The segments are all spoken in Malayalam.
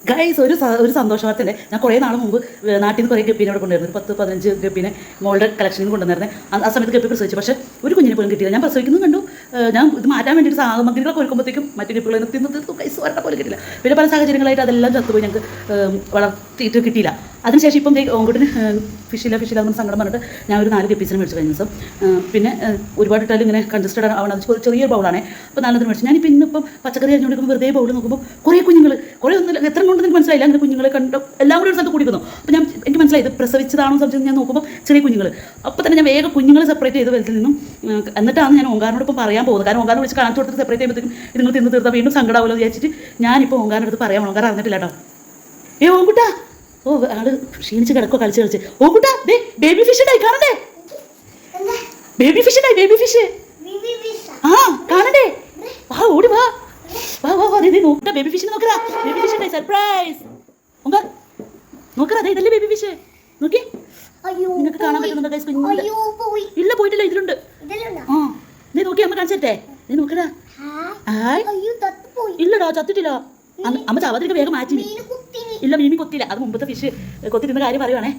ഗൈസ് ഒരു സന്തോഷ വാർത്തയല്ലേ. ഞാൻ കുറേ നാൾ മുമ്പ് നാട്ടിൽ നിന്ന് കുറേ ഗപ്പിനെ അവിടെ കൊണ്ടുവരുന്നത് 10-15 ഗപ്പിനെ മോളുടെ കളക്ഷനിൽ കൊണ്ടുവന്നിരുന്നത്. ആ സമയത്ത് ഗപ്പി പ്രസവിച്ചു, പക്ഷേ ഒരു കുഞ്ഞിനെ പോലും കിട്ടിയില്ല. ഞാൻ പ്രസവിക്കുന്നു കണ്ടു, ഞാൻ ഇത് മാറ്റാൻ വേണ്ടിയിട്ട് സാമഗ്രികളൊക്കെ ഒരുക്കുമ്പോഴത്തേക്കും മറ്റു ഗപ്പികളെ തീർന്നു ഗൈസ് ഒരെണ്ണം പോലും കിട്ടില്ല. പിന്നെ പല സാഹചര്യങ്ങളായിട്ട് അതെല്ലാം ചത്തുപോയി, ഞങ്ങൾക്ക് വളർത്തിയിട്ട് കിട്ടിയില്ല. അതിനുശേഷം ഇപ്പം ഓങ്കുട്ടിന് ഫിഷില്ല എന്ന് സങ്കടം പറഞ്ഞിട്ട് ഞാൻ ഒരു 4 ഗപ്പീസിനെ മേടിച്ചു കഴിഞ്ഞ ദിവസം. പിന്നെ ഒരുപാട് ഇട്ടാലും ഇങ്ങനെ കൺജസ്റ്റഡ് ആവണം, അത് ചെറിയൊരു ബൗളാണ്. അപ്പോൾ നല്ലതിന് മേടിച്ചു. ഞാനിപ്പോൾ ഇന്നിപ്പം പച്ചക്കറി അരിഞ്ഞുകൊടുക്കുമ്പോൾ വെറുതെ ബൗൾ നോക്കുമ്പോൾ കുറേ കുഞ്ഞുങ്ങൾ, കുറേ ഒന്നും എത്ര കൊണ്ട് എനിക്ക് മനസ്സിലായില്ല. അങ്ങനെ കുഞ്ഞുങ്ങളെ കണ്ടു എല്ലാം കൂടി ഒരു സ്ഥലത്ത് കുടിക്കുന്നു. അപ്പോൾ എനിക്ക് മനസ്സിലായി ഇത് പ്രസവിച്ചതാണോ സംശയം. ഞാൻ നോക്കുമ്പോൾ ചെറിയ കുഞ്ഞുങ്ങൾ. അപ്പോൾ തന്നെ ഞാൻ വേഗം കുഞ്ഞുങ്ങളെ സെപ്പറേറ്റ് ചെയ്ത് വലുതിൽ നിന്നും എന്നിട്ടാണ് ഞാൻ ഓങ്കാരനോട് ഇപ്പം പറയാൻ പോകുന്നത്. കാരണം ഓങ്കാരനെ വിളിച്ച് കാണിച്ചു കൊടുത്തിട്ട് സെപ്പറേറ്റ് ചെയ്യുമ്പോഴത്തേക്കും ഇത് നിങ്ങൾ തിന്ന് തീർത്താൽ വീണ്ടും സങ്കടമാവുമല്ലോ വിചാരിച്ചിട്ട് ഞാനിപ്പോൾ ഓങ്കാരൻ്റെ അടുത്ത് പറയാം. ഓങ്കാരം അറിഞ്ഞിട്ടില്ല കേട്ടോ. ഓങ്കുട്ടാ, ആള് ക്ഷീണിച്ച് കിടക്കോ കളിച്ച് ഓങ്കുട്ടാ, ബേബി ഫിഷ് ഉണ്ടായി കാണണ്ടേ? ബേബി ഫിഷ് ഉണ്ടായി, ബേബി ഫിഷ്. ആ കാണണ്ടേ? വാ ഓടി വാ വാ വാ വാ. നീ നോക്കട്ടാ, ബേബി ഫിഷിനെ നോക്കടാ. ബേബി ഫിഷ് ഉണ്ടായി, സർപ്രൈസ്. ഓങ്കാർ നോക്കടാ, അതെ ഇതല്ലേ ബേബി ഫിഷ്. നോക്കി, നിങ്ങൾക്ക് കാണാൻ പറ്റുന്നുണ്ടോ ഗൈസ്? കുഞ്ഞുണ്ട്. ഇല്ല പോയിട്ടില്ല, ഇതിലുണ്ട്. ആ നീ നോക്കി, അമ്മ കാണിച്ചേ. നീ നോക്കടാ. ഇല്ലടാ ചത്തിട്ടില്ല. അമ്മ ചാവാതിരിക്ക് വേഗം മാറ്റി. ഇല്ല മീമി കൊത്തില്ല, അത് മുമ്പത്തെ ഫിഷ് കൊത്തിരുന്ന കാര്യം പറയുവാണേ.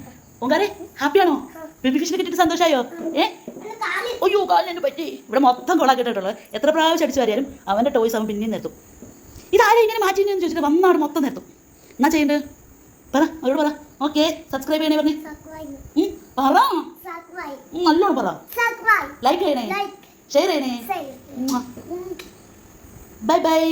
ഓങ്കാരെ ഹാപ്പിയാണോ? ബേബി ഫിഷിനെ കിട്ടിയിട്ട് സന്തോഷമായോ? അയ്യോ കാലിനെ പറ്റി. ഇവിടെ മൊത്തം കൊളാക്കിയിട്ടുള്ളത്. എത്ര പ്രാവശ്യം അടിച്ചു വരാനും അവൻ്റെ ടോയ്സ് അവൻ പിന്നെയും നിർത്തും. ഇതാരും ഇങ്ങനെ മാറ്റി ചോദിച്ചിട്ട് വന്നാട് മൊത്തം നിർത്തും. എന്നാ ചെയ്യണ്ടേ? പറ അവരോട് പറ. ഓക്കെ സബ്സ്ക്രൈബ് ചെയ്യണേ പറഞ്ഞേ. പറ നല്ലോണം പറ. ലൈക്ക് ചെയ്യണേ, ഷെയർ ചെയ്യണേ. Bye bye.